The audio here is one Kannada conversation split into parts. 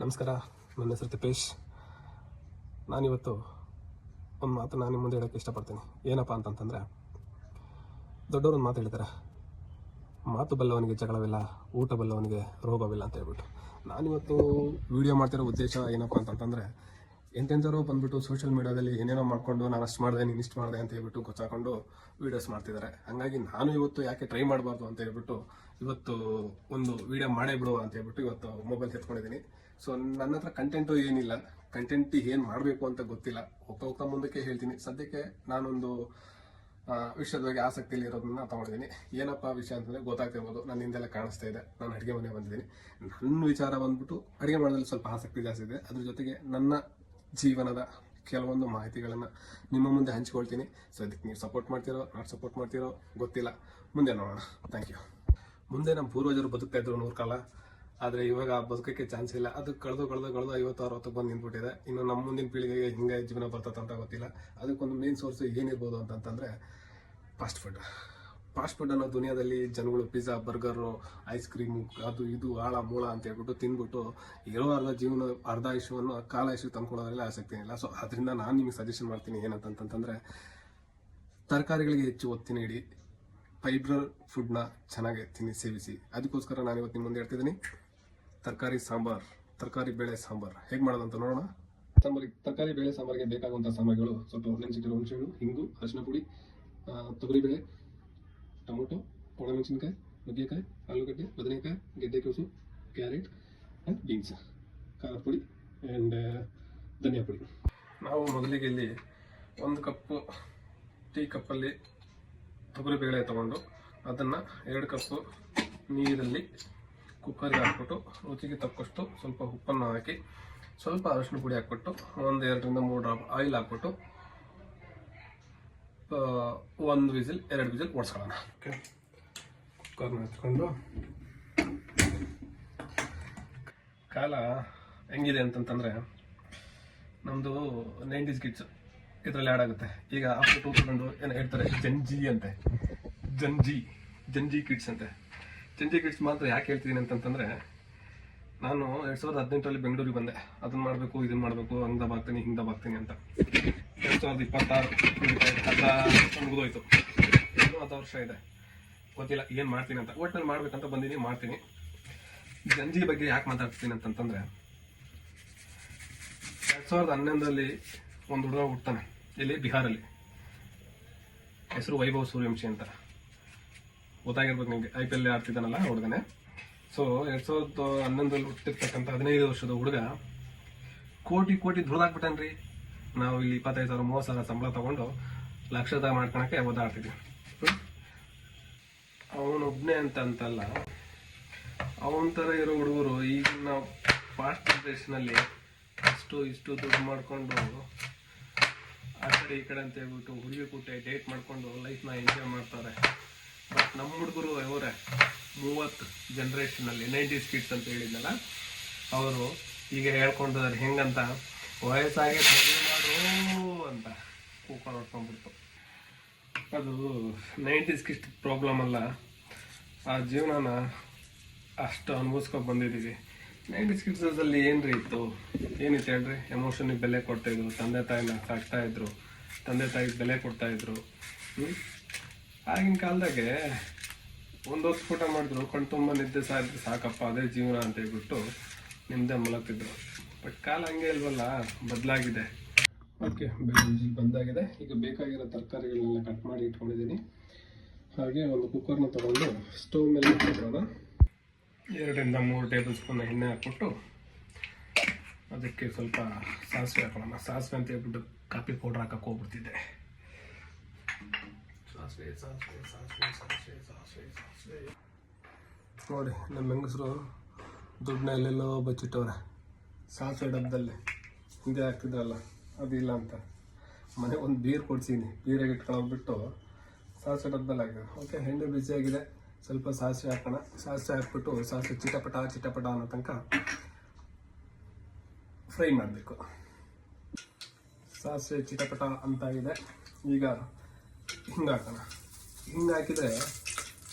ನಮಸ್ಕಾರ, ನನ್ನ ಹೆಸರು ತಿಪ್ಪೇಶ್. ನಾನಿವತ್ತು ಒಂದು ಮಾತು ನಾನು ನಿಮ್ಮ ಮುಂದೆ ಹೇಳೋಕ್ಕೆ ಇಷ್ಟಪಡ್ತೀನಿ. ಏನಪ್ಪ ಅಂತಂತಂದರೆ, ದೊಡ್ಡವ್ರೊಂದು ಮಾತು ಹೇಳ್ತಾರೆ, ಮಾತು ಬಲ್ಲವನಿಗೆ ಜಗಳವಿಲ್ಲ, ಊಟ ಬಲ್ಲವನಿಗೆ ರೋಗವಿಲ್ಲ ಅಂತ ಹೇಳ್ಬಿಟ್ಟು. ನಾನಿವತ್ತು ವೀಡಿಯೋ ಮಾಡ್ತಿರೋ ಉದ್ದೇಶ ಏನಪ್ಪ ಅಂತಂತಂದರೆ, ಎಂತೆಂಥವ್ರು ಬಂದುಬಿಟ್ಟು ಸೋಷಿಯಲ್ ಮೀಡಿಯಾದಲ್ಲಿ ಏನೇನೋ ಮಾಡಿಕೊಂಡು ನಾನು ಅಷ್ಟು ಮಾಡಿದೆ ನೀನು ಇಷ್ಟು ಮಾಡಿದೆ ಅಂತ ಹೇಳ್ಬಿಟ್ಟು ಗೊತ್ತಾಕೊಂಡು ವೀಡಿಯೋಸ್ ಮಾಡ್ತಿದ್ದಾರೆ. ಹಾಗಾಗಿ ನಾನು ಇವತ್ತು ಯಾಕೆ ಟ್ರೈ ಮಾಡಬಾರ್ದು ಅಂತ ಹೇಳ್ಬಿಟ್ಟು ಇವತ್ತು ಒಂದು ವೀಡಿಯೋ ಮಾಡೇ ಬಿಡುವ ಅಂತ ಹೇಳ್ಬಿಟ್ಟು ಇವತ್ತು ಮೊಬೈಲ್ ಎತ್ಕೊಂಡಿದ್ದೀನಿ. ಸೊ ನನ್ನ ಹತ್ರ ಕಂಟೆಂಟು ಏನಿಲ್ಲ, ಕಂಟೆಂಟ್ ಏನು ಮಾಡಬೇಕು ಅಂತ ಗೊತ್ತಿಲ್ಲ. ಹೋಗ್ತಾ ಮುಂದಕ್ಕೆ ಹೇಳ್ತೀನಿ. ಸದ್ಯಕ್ಕೆ ನಾನೊಂದು ವಿಷಯದ ಬಗ್ಗೆ ಆಸಕ್ತಿಯಲ್ಲಿ ಇರೋದನ್ನ ತಗೊಂಡಿದ್ದೀನಿ. ಏನಪ್ಪ ವಿಷಯ ಅಂತಂದರೆ ಗೊತ್ತಾಗ್ತಿರ್ಬೋದು, ನನ್ನ ಹಿಂದೆಲ್ಲ ಕಾಣಿಸ್ತಾ ಇದೆ. ನಾನು ಅಡುಗೆ ಮನೆ ಬಂದಿದ್ದೀನಿ. ನನ್ನ ವಿಚಾರ ಬಂದ್ಬಿಟ್ಟು ಅಡುಗೆ ಮಾಡೋದ್ರಲ್ಲಿ ಸ್ವಲ್ಪ ಆಸಕ್ತಿ ಜಾಸ್ತಿ ಇದೆ. ಅದ್ರ ಜೊತೆಗೆ ನನ್ನ ಜೀವನದ ಕೆಲವೊಂದು ಮಾಹಿತಿಗಳನ್ನು ನಿಮ್ಮ ಮುಂದೆ ಹಂಚ್ಕೊಳ್ತೀನಿ. ಸೊ ಅದಕ್ಕೆ ನೀವು ಸಪೋರ್ಟ್ ಮಾಡ್ತಿರೋ ನಾಟ್ ಸಪೋರ್ಟ್ ಮಾಡ್ತಿರೋ ಗೊತ್ತಿಲ್ಲ, ಮುಂದೆ ನೋಡೋಣ. Thank you. ಮುಂದೆ ನಮ್ಮ ಪೂರ್ವಜರು ಬದುಕ್ತಾ ಇದ್ರು 100 ಕಾಲ, ಆದರೆ ಇವಾಗ ಬದುಕೋಕ್ಕೆ ಚಾನ್ಸ್ ಇಲ್ಲ. ಅದು ಕಳೆದು 50-60 ಬಂದು ನಿಂತ್ಬಿಟ್ಟಿದೆ. ಇನ್ನು ನಮ್ಮ ಮುಂದಿನ ಪೀಳಿಗೆಗೆ ಹಿಂಗೆ ಜೀವನ ಬರ್ತದೆ ಅಂತ ಗೊತ್ತಿಲ್ಲ. ಅದಕ್ಕೊಂದು ಮೇನ್ ಸೋರ್ಸು ಏನಿರ್ಬೋದು ಅಂತಂತಂದರೆ ಫಾಸ್ಟ್ ಫುಡ್ ಅನ್ನೋ ದುನಿಯಾದಲ್ಲಿ ಜನಗಳು ಪಿಜ್ಜಾ, ಬರ್ಗರು, ಐಸ್ ಕ್ರೀಮು, ಅದು ಇದು ಆಳ ಮೂಳ ಅಂತ ಹೇಳ್ಬಿಟ್ಟು ತಿಂದ್ಬಿಟ್ಟು ಇರೋ ಅರ್ಧ ಆಯುಷ್ಯವನ್ನು ಕಾಲ ಆಯುಷ್ಯ ತಂದ್ಕೊಳ್ಳೋದ್ರಲ್ಲಿ ಆಸಕ್ತಿ ಇಲ್ಲ. ಸೊ ಅದರಿಂದ ನಾನು ನಿಮಗೆ ಸಜೆಷನ್ ಮಾಡ್ತೀನಿ ಏನಂತಂತಂದರೆ, ತರಕಾರಿಗಳಿಗೆ ಹೆಚ್ಚು ಒತ್ತು ನೀಡಿ, ಫೈಬ್ರರ್ ಫುಡ್ನ ಚೆನ್ನಾಗಿ ಸೇವಿಸಿ. ಅದಕ್ಕೋಸ್ಕರ ನಾನು ಇವತ್ತು ನಿಮ್ಮ ಮುಂದೆ ಹೇಳ್ತಿದ್ದೀನಿ ತರಕಾರಿ ಬೇಳೆ ಸಾಂಬಾರ್ ಹೇಗೆ ಮಾಡೋದಂತ ನೋಡೋಣ. ತರಕಾರಿ ಬೇಳೆ ಸಾಂಬಾರಿಗೆ ಬೇಕಾಗುವಂಥ ಸಾಮಗ್ರಿಗಳು: ಸ್ವಲ್ಪ ನೆನೆಸಿಟ್ಟಿರೋ ಹುಣಸೆಹಣ್ಣು, ಹಿಂಗು, ಅರಿಶಿನ ಪುಡಿ, ತೊಗರಿಬೇಳೆ, ಟೊಮೊಟೊ, ಒಣಮೆಣಸಿನಕಾಯಿ, ನುಗ್ಗೆಕಾಯಿ, ಆಲೂಗಡ್ಡೆ, ಬದನೆಕಾಯಿ, ಗೆಡ್ಡೆಕೋಸು, ಕ್ಯಾರೆಟ್ ಆ್ಯಂಡ್ ಬೀನ್ಸ್, ಖಾರದ ಪುಡಿ ಆ್ಯಂಡ್ ಧನಿಯಾ ಪುಡಿ. ನಾವು ಮೊದಲಿಗೆ ಇಲ್ಲಿ 1 ಕಪ್ಪು ಟೀ ಕಪ್ಪಲ್ಲಿ ತೊಗರಿಬೇಳೆ ತೊಗೊಂಡು ಅದನ್ನು 2 ಕಪ್ಪು ನೀರಲ್ಲಿ ಕುಕ್ಕರ್ಗೆ ಹಾಕ್ಬಿಟ್ಟು ರುಚಿಗೆ ತಕ್ಕಷ್ಟು ಸ್ವಲ್ಪ ಉಪ್ಪನ್ನು ಹಾಕಿ ಸ್ವಲ್ಪ ಅರಿಶಿನ ಪುಡಿ ಹಾಕ್ಬಿಟ್ಟು 1-2 ಡ್ರಾಪ್ ಆಯಿಲ್ ಹಾಕ್ಬಿಟ್ಟು 1 ವಿಸಿಲ್ 2 ವಿಸಿಲ್ ಓಡಿಸ್ಕೊಳ್ಳೋಣ. ಓಕೆ, ಕುಕ್ಕರ್ನ ಹಚ್ಕೊಂಡು ಕಾಲ ಹೆಂಗಿದೆ ಅಂತಂತಂದರೆ, ನಮ್ಮದು 90s ಕಿಡ್ಸ್ ಇದರಲ್ಲಿ ಆ್ಯಡ್ ಆಗುತ್ತೆ. ಈಗ ಆಫ್ಟರ್ 2000 ಏನು ಹೇಳ್ತಾರೆ, ಜಂಜಿ ಕಿಡ್ಸ್ ಅಂತೆ. ಜಂಜಿ ಕಿಡ್ಸ್ ಮಾತ್ರ ಯಾಕೆ ಹೇಳ್ತಿದ್ದೀನಿ ಅಂತಂತಂದರೆ, ನಾನು 2018 ಬೆಂಗಳೂರಿಗೆ ಬಂದೆ. ಅದನ್ನು ಮಾಡಬೇಕು, ಇದನ್ನು ಮಾಡಬೇಕು, ಹಂಗೆ ಹಿಂಗೆ ಅಂತ. 2026 ಮುಗಿದೋಯ್ತು. ಇನ್ನೂ 10 ವರ್ಷ ಇದೆ, ಗೊತ್ತಿಲ್ಲ ಏನು ಮಾಡ್ತೀನಿ ಅಂತ. ಒಟ್ಟಿನಲ್ಲಿ ಮಾಡ್ಬೇಕಂತ ಬಂದಿದ್ದೀನಿ, ಮಾಡ್ತೀನಿ. ಜಂಜಿ ಬಗ್ಗೆ ಯಾಕೆ ಮಾತಾಡ್ತೀನಿ ಅಂತಂತಂದರೆ, 2011 ಒಂದು ಹುಡುಗ ಹುಡ್ತಾನೆ ಇಲ್ಲಿ ಬಿಹಾರಲ್ಲಿ. ಹೆಸರು ವೈಭವ್ ಸೂರ್ಯವಂಶಿ ಅಂತ. ಗೊತ್ತಾಗಿರ್ಬೇಕು ನಿಮಗೆ, IPL ಆಡ್ತಿದ್ದಾನಲ್ಲ ಹುಡುಗನೇ. ಸೊ 2011 ಹುಟ್ಟಿರ್ತಕ್ಕಂಥ 15 ವರ್ಷದ ಹುಡುಗ ಕೋಟಿ ದುಡ್ದಾಕ್ಬಿಟ್ಟನ್ರಿ. ನಾವು ಇಲ್ಲಿ 25,000-30,000 ಸಂಬಳ ತಗೊಂಡು ಲಕ್ಷದಾಗ ಮಾಡ್ಕೊಳಕ್ಕೆ ಓದಾಡ್ತಿದ್ವಿ. ಅವನೊಬ್ಬನೇ ಅಂತಲ್ಲ, ಅವನ ಥರ ಇರೋ ಹುಡುಗರು ಈಗ ನಾವು ಫಾಸ್ಟ್ ಜನ್ರೇಷನಲ್ಲಿ ಇಷ್ಟು ದುಡ್ಡು ಮಾಡಿಕೊಂಡು ಆ ಕಡೆ ಈ ಕಡೆ ಅಂತ ಹೇಳ್ಬಿಟ್ಟು ಹುಡುಗಿ ಕೂಟೆ ಡೇಟ್ ಮಾಡಿಕೊಂಡು ಲೈಫ್ನ ಎಂಜಾಯ್ ಮಾಡ್ತಾರೆ. ಬಟ್ ನಮ್ಮ ಹುಡುಗರು ಅವರೇ 30 ಜನ್ರೇಷನಲ್ಲಿ 90s ಕಿಡ್ಸ್ ಅಂತ ಹೇಳಿದ್ನಲ್ಲ, ಅವರು ಈಗ ಹೇಳ್ಕೊಂಡಿದ್ದಾರೆ ಹೆಂಗಂತ, ವಯಸ್ಸಾಗಿ ಮದುವೆ ಮಾಡು ಅಂತ ಕೂಕೊಂಡು ಹೊಡ್ಕೊಂಡ್ಬಿಡ್ತು. ಅದು 90s ಕಿಡ್ಸ್ ಪ್ರಾಬ್ಲಮ್ ಅಲ್ಲ, ಆ ಜೀವನನ ಅಷ್ಟು ಅನುಭವಿಸ್ಕೊಂಡು ಬಂದಿದ್ದೀವಿ. 90s ಕಿಡ್ಸಲ್ಲಿ ಏನ್ರಿ ಇತ್ತು, ಏನಿತ್ತು ಹೇಳ್ರಿ? ಎಮೋಷನಿಗೆ ಬೆಲೆ ಕೊಡ್ತಾಯಿದ್ರು, ತಂದೆ ತಾಯಿನ ಸಾಕ್ತಾಯಿದ್ರು, ತಂದೆ ತಾಯಿಗೆ ಬೆಲೆ ಕೊಡ್ತಾಯಿದ್ರು. ಆಗಿನ ಕಾಲದಾಗೆ ಒಂದೊತ್ತು ಊಟ ಮಾಡಿದ್ರು, ಕಣ್ ತುಂಬ ನಿದ್ದೆ ಸಾಕಪ್ಪ ಅದೇ ಜೀವನ ಅಂತ ಹೇಳ್ಬಿಟ್ಟು ನಿಮ್ಮದೇ ಮಲಗ್ತಿದ್ರು. ಬಟ್ ಕಾಲ ಹಂಗೆ ಇಲ್ವಲ್ಲ, ಬದಲಾಗಿದೆ. ಓಕೆ, ಬಂದಾಗಿದೆ. ಈಗ ಬೇಕಾಗಿರೋ ತರಕಾರಿಗಳನ್ನೆಲ್ಲ ಕಟ್ ಮಾಡಿ ಇಟ್ಕೊಂಡಿದ್ದೀನಿ. ಹಾಗೆ ಒಂದು ಕುಕ್ಕರ್ನ ತೊಗೊಂಡು ಸ್ಟವ್ ಮೇಲೆ ಇಟ್ಬಿಡೋಣ. 2-3 ಟೇಬಲ್ ಸ್ಪೂನ್ ಎಣ್ಣೆ ಹಾಕ್ಬಿಟ್ಟು ಅದಕ್ಕೆ ಸ್ವಲ್ಪ ಸಾಸಿವೆ ಹಾಕೋಣ. ಸಾಸಿವೆ ಅಂತ ಹೇಳ್ಬಿಟ್ಟು ಕಾಫಿ ಪೌಡ್ರ್ ಹಾಕಕ್ಕೆ ಹೋಗ್ಬಿಡ್ತಿದ್ದೆ. ಸಾಸಿವೆ ನೋಡಿ, ನಮ್ಮ ಹೆಂಗಸರು ದುಡ್ಡನ್ನ ಎಲ್ಲೆಲ್ಲೋ ಬಚ್ಚಿಟ್ಟವ್ರೆ. ಸಾಸಿವೆ ಡಬ್ಬದಲ್ಲಿ ಹಿಂದೆ ಹಾಕ್ತಿದ್ರಲ್ಲ, ಅದಿಲ್ಲ ಅಂತ ಮನೆ ಒಂದು ಬೀರ್ ಕೊಡ್ಸೀನಿ. ಬೀರಾಗಿ ಇಟ್ಕೊಂಡೋಗ್ಬಿಟ್ಟು ಸಾಸಿವೆ ಡಬ್ಬದಲ್ಲಿ ಹಾಕಿದೆ. ಓಕೆ, ಎಣ್ಣೆ ಬಿಸಿಯಾಗಿದೆ, ಸ್ವಲ್ಪ ಸಾಸಿವೆ ಹಾಕೋಣ. ಸಾಸಿವೆ ಹಾಕ್ಬಿಟ್ಟು ಸಾಸಿವೆ ಚಿಟಪಟ ಅನ್ನೋ ತನಕ ಫ್ರೈ ಮಾಡಬೇಕು. ಸಾಸಿವೆ ಚಿಟಪಟ ಅಂತಾಗಿದೆ. ಈಗ ಹಿಂಗೆ ಹಾಕೋಣ. ಹಿಂಗೆ ಹಾಕಿದರೆ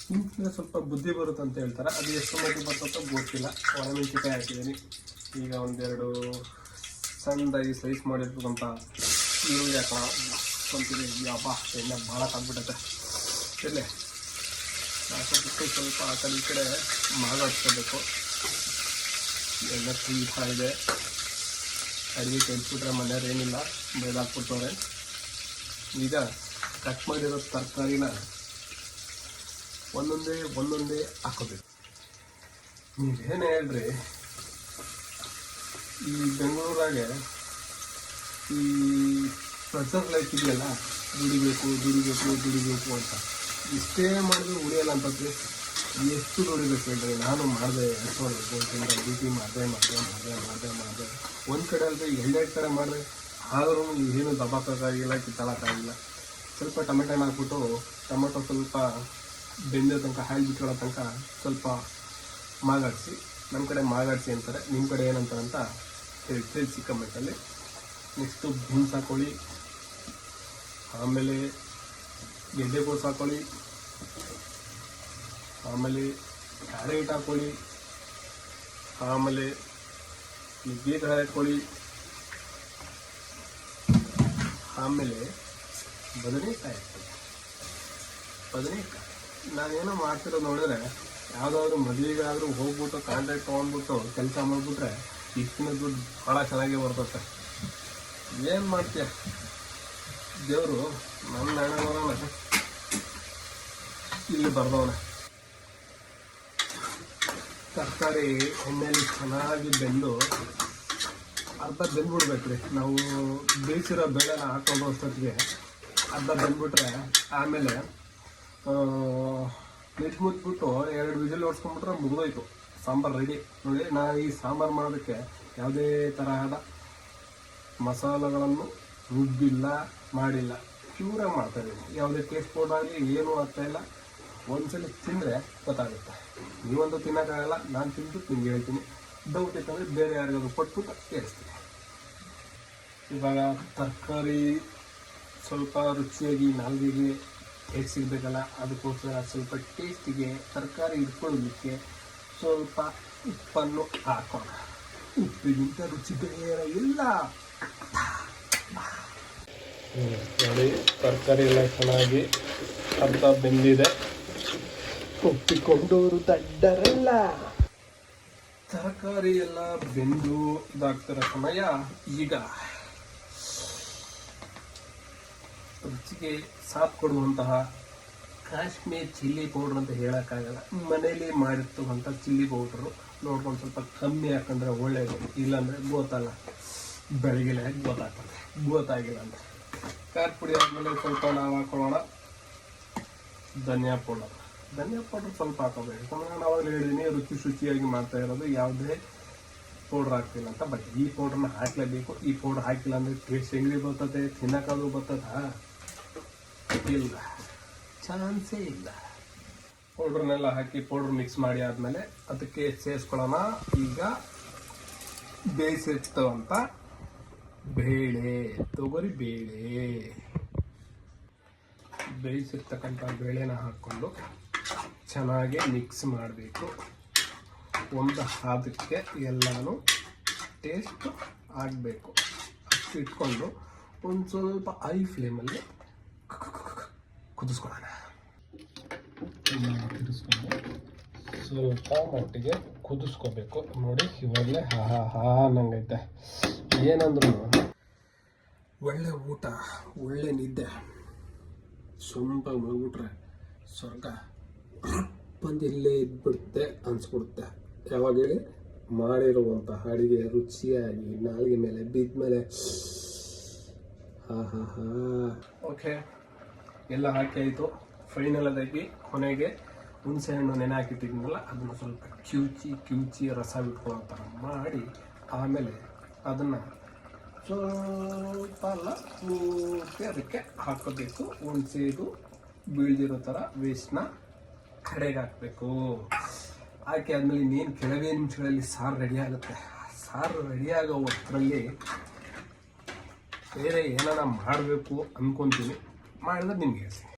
ಹಿಂಗೆ ಸ್ವಲ್ಪ ಬುದ್ಧಿ ಬರುತ್ತೆ ಅಂತ ಹೇಳ್ತಾರೆ. ಅದು ಎಷ್ಟು ಮಟ್ಟಿಗೆ ಬರ್ತಂತ ಗೊತ್ತಿಲ್ಲ. ಒಣಮೆಣಸಿನ್ಕಾಯಿ ಹಾಕಿದ್ದೀನಿ, ಈಗ ಒಂದೆರಡು ಸಣ್ಣದಾಗಿ ಸ್ಲೈಸ್ ಮಾಡಿರ್ತಕ್ಕಂಥ ಈರುಳ್ಳಿ ಹಾಕೋಣ. ಸ್ವಂತಿದೆ ಯಬ್ಬ ಎಣ್ಣೆ ಭಾಳ ಕಾದ್ಬಿಟ್ಟೈತೆ. ಇರಲಿ ಹಾಕೋಬಿಟ್ಟು ಸ್ವಲ್ಪ ಆ ಕಡೆ ಈ ಕಡೆ ಮಾಗಾಡ್ಸ್ಕೋಬೇಕು. ಎಲ್ಲ ತುಂಬ ಇದೆ. ಅಡುಗೆ ಕೆಲ್ಸ್ಬಿಟ್ರೆ ಮನೆಯವ್ರು ಏನಿಲ್ಲ ಬೈದಾಕ್ಬಿಡ್ತವ್ರೆ. ಈಗ ಕಟ್ ಮಾಡಿರೋ ತರಕಾರಿನ ಒಂದೊಂದೇ ಹಾಕೋಬೇಕು. ನೀವೇನು ಹೇಳ್ರಿ, ಈ ಬೆಂಗಳೂರಾಗೆ ಈ ಪ್ರೆಷರ್ ಲೈಫ್ ಇದೆಯಲ್ಲ, ದುಡಿಬೇಕು ಅಂತ ಇಷ್ಟೇ ಮಾಡಿದ್ರು ಉಳಿಯಲ್ಲ ಅಂತಂದ್ರೆ ಎಷ್ಟು ದುಡಿಬೇಕು ಹೇಳ್ರಿ. ನಾನು ಮಾಡಿದೆ 2 ತಿಂಗಳ ಡ್ಯೂಟಿ ಮಾಡಿದೆ. ಒಂದು ಕಡೆ ಅಲ್ಲದೆ 2 ಕಡೆ ಮಾಡಿದೆ, ಆದರೂ ಏನು ದಬ್ಬಕ್ಕಾಗಿಲ್ಲ, ಕಿತ್ತಳಕ್ಕಾಗಿಲ್ಲ. ಸ್ವಲ್ಪ ಟೊಮೆಟೊ ಹಾಕ್ಬಿಟ್ಟು ಟೊಮೆಟೊ ಸ್ವಲ್ಪ ಬೆಂದ ತನಕ ಹಾಲು ಬಿಟ್ಕೊಳ್ಳೋ ತನಕ ಸ್ವಲ್ಪ ಮಾಗಾಡಿಸಿ. ನಮ್ಮ ಕಡೆ ಮಾಗಾಡಿಸಿ ಅಂತಾರೆ, ನಿಮ್ಮ ಕಡೆ ಏನಂತಾರೆ ಅಂತ ತಿಳಿಸಿ ಕಮೆಂಟಲ್ಲಿ. ನೆಕ್ಸ್ಟು ಬೀನ್ಸ್ ಹಾಕೊಳ್ಳಿ, ಆಮೇಲೆ ಗೆಡ್ಡೆಕೋಸು ಹಾಕೊಳ್ಳಿ, ಆಮೇಲೆ ಕ್ಯಾರೆಟ್ ಹಾಕೊಳ್ಳಿ, ಆಮೇಲೆ ನುಗ್ಗೆಕಾಯಿ ಹಾಕೊಳ್ಳಿ, ಆಮೇಲೆ ಬದನೆಕಾಯಿ ಹಾಕೊಳ್ಳಿ. ನಾನೇನೋ ಮಾಡ್ತಿರೋದು ನೋಡಿದ್ರೆ, ಯಾವುದಾದ್ರೂ ಮದುವೆಗಾದರೂ ಹೋಗ್ಬಿಟ್ಟು ಕಾಂಟ್ರಾಕ್ಟ್ ತೊಗೊಂಡ್ಬಿಟ್ಟು ಕೆಲಸ ಮಾಡಿಬಿಟ್ರೆ ಇಷ್ಟಿನ ದುಡ್ಡು ಭಾಳ ಚೆನ್ನಾಗೇ ಬರ್ತದೆ. ಏನು ಮಾಡ್ತೀಯ, ದೇವರು ನನ್ನ ಹಣೆ ಬರೋಣ ಇಲ್ಲಿ ಬರ್ದವನೆ. ತರಕಾರಿ ಎಣ್ಣೆಯಲ್ಲಿ ಚೆನ್ನಾಗಿ ಬೆಂದು ಅರ್ಧ ಬೆಂದ್ಬಿಡ್ಬೇಕು ರೀ. ನಾವು ಬೇಯಿಸಿರೋ ಬೇಳೆನ ಹಾಕೊಂಡು ಅಷ್ಟೊತ್ತಿಗೆ ಅರ್ಧ ಬೆಂದ್ಬಿಟ್ರೆ ಆಮೇಲೆ ಮುಚ್ಚಿಬಿಟ್ಟು 2 ವಿಸಿಲ್ ಹೊಡ್ಸ್ಕೊಂಡ್ಬಿಟ್ರೆ ಮುಗಿದೋಯ್ತು, ಸಾಂಬಾರು ರೆಡಿ. ನೋಡಿ, ನಾನು ಈ ಸಾಂಬಾರು ಮಾಡೋದಕ್ಕೆ ಯಾವುದೇ ತರಹದ ಮಸಾಲೆಗಳನ್ನು ರುಬ್ಬಿಲ್ಲ, ಮಾಡಿಲ್ಲ, ಪ್ಯೂರಾಗಿ ಮಾಡ್ತಾಯಿದ್ದೀನಿ. ಯಾವುದೇ ಟೇಸ್ಟ್ ಪೌಡರ್ ಆಗಲಿ ಏನೂ ಆಗ್ತಾಯಿಲ್ಲ. ಒಂದ್ಸಲ ತಿಂದರೆ ಗೊತ್ತಾಗುತ್ತೆ. ನೀವಂತೂ ತಿನ್ನೋಕ್ಕಾಗಲ್ಲ, ನಾನು ತಿಂದ್ಬಿಟ್ಟು ನಿಮ್ಗೆ ಹೇಳ್ತೀನಿ. ಡೌಟ್ ಇತ್ತಂದರೆ ಬೇರೆ ಯಾರಿಗಾದ್ರು ಕೊಟ್ಬಿಟ್ಟು ಕೇಳಿಸ್ತೀನಿ. ಇವಾಗ ತರಕಾರಿ ಸ್ವಲ್ಪ ರುಚಿಯಾಗಿ ನಾಲ್ಗೆಗೆ ಟೇಸ್ಟ್ ಸಿಗಬೇಕಲ್ಲ, ಅದಕ್ಕೋಸ್ಕರ ಸ್ವಲ್ಪ ಟೇಸ್ಟಿಗೆ ತರಕಾರಿ ಇಟ್ಕೊಳ್ಳೋದಕ್ಕೆ ಸ್ವಲ್ಪ ಉಪ್ಪನ್ನು ಹಾಕೋಣ. ಉಪ್ಪಿಗಿಂತ ರುಚಿ ಬೇರೆ ಇಲ್ಲ. ನೋಡಿ, ತರಕಾರಿ ಎಲ್ಲ ಚೆನ್ನಾಗಿ ಅರ್ಧ ಬೆಂದಿದೆ. ಒಪ್ಪಿಕೊಂಡವರು ದಡ್ಡರಲ್ಲ. ತರಕಾರಿ ಎಲ್ಲ ಬೆಂದು ಇದಾಗ್ತಿರೋ ಸಮಯ. ಈಗ ರುಚಿಗೆ ಸಾಥ್ ಕೊಡುವಂತಹ ಕಾಶ್ಮೀರ್ ಚಿಲ್ಲಿ ಪೌಡ್ರ್ ಅಂತ ಹೇಳೋಕ್ಕಾಗಲ್ಲ, ಮನೇಲಿ ಮಾಡಿರ್ತಕ್ಕಂಥ ಚಿಲ್ಲಿ ಪೌಡ್ರು ನೋಡ್ಕೊಂಡು ಸ್ವಲ್ಪ ಕಮ್ಮಿ ಹಾಕೊಂಡ್ರೆ ಒಳ್ಳೆಯದು. ಇಲ್ಲಾಂದರೆ ಗೊತ್ತಲ್ಲ, ಬೆಳಗ್ಗೆ ಗೊತ್ತಾಗ್ತದೆ, ಗೊತ್ತಾಗಿಲ್ಲ ಅಂದರೆ. ಖಾರ ಪುಡಿ ಆದಮೇಲೆ ಸ್ವಲ್ಪ ನಾವು ಹಾಕೊಳ್ಳೋಣ ಧನಿಯಾ ಪೌಡರ್ ಸ್ವಲ್ಪ ಹಾಕೋಬೇಕು. ಯಾಕಂದರೆ ನಾವು ಹೇಳಿದ್ದೀನಿ, ಶುಚಿಯಾಗಿ ಮಾಡ್ತಾ ಇರೋದು, ಯಾವುದೇ ಪೌಡ್ರ್ ಹಾಕ್ತಿಲ್ಲ ಅಂತ. ಬಟ್ ಈ ಪೌಡ್ರನ್ನ ಹಾಕಲೇಬೇಕು. ಈ ಪೌಡ್ರ್ ಹಾಕಿಲ್ಲ ಅಂದರೆ ಟೇಸ್ಟ್ ಹೆಂಗೆ ಬರ್ತದೆ, ತಿನ್ನೋಕ್ಕಾದ್ರೂ ಬರ್ತದ? ಇಲ್ಲ, ಚಾನ್ಸೇ ಇಲ್ಲ. ಪೌಡ್ರನ್ನೆಲ್ಲ ಹಾಕಿ ಪೌಡ್ರ್ ಮಿಕ್ಸ್ ಮಾಡಿ ಆದಮೇಲೆ ಅದಕ್ಕೆ ಸೇರಿಸ್ಕೊಳ್ಳೋಣ ಈಗ ಬೇಯಿಸಿರ್ತವಂಥ ಬೇಳೆ, ತೊಗರಿ ಬೇಳೆ. ಬೇಯಿಸಿರ್ತಕ್ಕಂಥ ಬೇಳೆನ ಹಾಕ್ಕೊಂಡು ಚೆನ್ನಾಗಿ ಮಿಕ್ಸ್ ಮಾಡಬೇಕು. ಒಂದು ಹದಕ್ಕೆ ಎಲ್ಲನೂ ಟೇಸ್ಟ್ ಆಗಬೇಕು. ಅಷ್ಟು ಇಟ್ಕೊಂಡು ಒಂದು ಸ್ವಲ್ಪ ಹೈ ಫ್ಲೇಮಲ್ಲಿ ಕುದಿಸ್ಕೊಳ್ಳೋಣ. ಸ್ವಲ್ಪ ಮಟ್ಟಿಗೆ ಕುದಿಸ್ಕೋಬೇಕು. ನೋಡಿ, ಇವಾಗಲೇ ಹಾ ಅನ್ನಂಗೈತೆ. ಏನಂದ್ರು ಒಳ್ಳೆ ಊಟ, ಒಳ್ಳೆ ನಿದ್ದೆ, ಸ್ವಲ್ಪ ಮಲ್ಬಿಟ್ರೆ ಸ್ವರ್ಗ ಬಂದು ಇಲ್ಲೇ ಇದ್ಬಿಡುತ್ತೆ ಅನ್ಸ್ಬಿಡುತ್ತೆ. ಯಾವಾಗ ಹೇಳಿ, ಮಾಡಿರುವಂತಹ ಅಡುಗೆ ರುಚಿಯಾಗಿ ನಾಲಿಗೆ ಮೇಲೆ ಬಿದ್ದ ಮೇಲೆ ಓಕೆ, ಎಲ್ಲ ಹಾಕಿ ಆಯಿತು. ಫೈನಲ್ ಆಗಿ ಕೊನೆಗೆ ಹುಣಸೆ ಹಣ್ಣು ನೆನೆ ಹಾಕಿಟ್ಟಿದ್ನಲ್ಲ, ಅದನ್ನು ಸ್ವಲ್ಪ ಕಿವುಚಿ ರಸ ಬಿಟ್ಕೊಳ್ಳೋ ಥರ ಮಾಡಿ ಆಮೇಲೆ ಅದನ್ನು ಸ್ವಲ್ಪ ಪೂರ್ತಿ ಅದಕ್ಕೆ ಹಾಕೋಬೇಕು. ಹುಣಸೆದು ಬೀಳ್ದಿರೋ ಥರ ವೇಸ್ಟ್ನ ಕಡೆಗೆ ಹಾಕಬೇಕು. ಹಾಕಿ ಆದಮೇಲೆ ಇನ್ನೇನು ಕೆಲವೇ ನಿಮಿಷಗಳಲ್ಲಿ ಸಾರು ರೆಡಿ ಆಗುತ್ತೆ. ಸಾರು ರೆಡಿಯಾಗೋ ಹೊತ್ತರಲ್ಲಿ ಬೇರೆ ಏನಾರ ಮಾಡಬೇಕು ಅಂದ್ಕೊತೀನಿ, ಮಾಡಿದ್ರೆ ನಿಮ್ಗೆ ಹೇಳ್ತೀನಿ.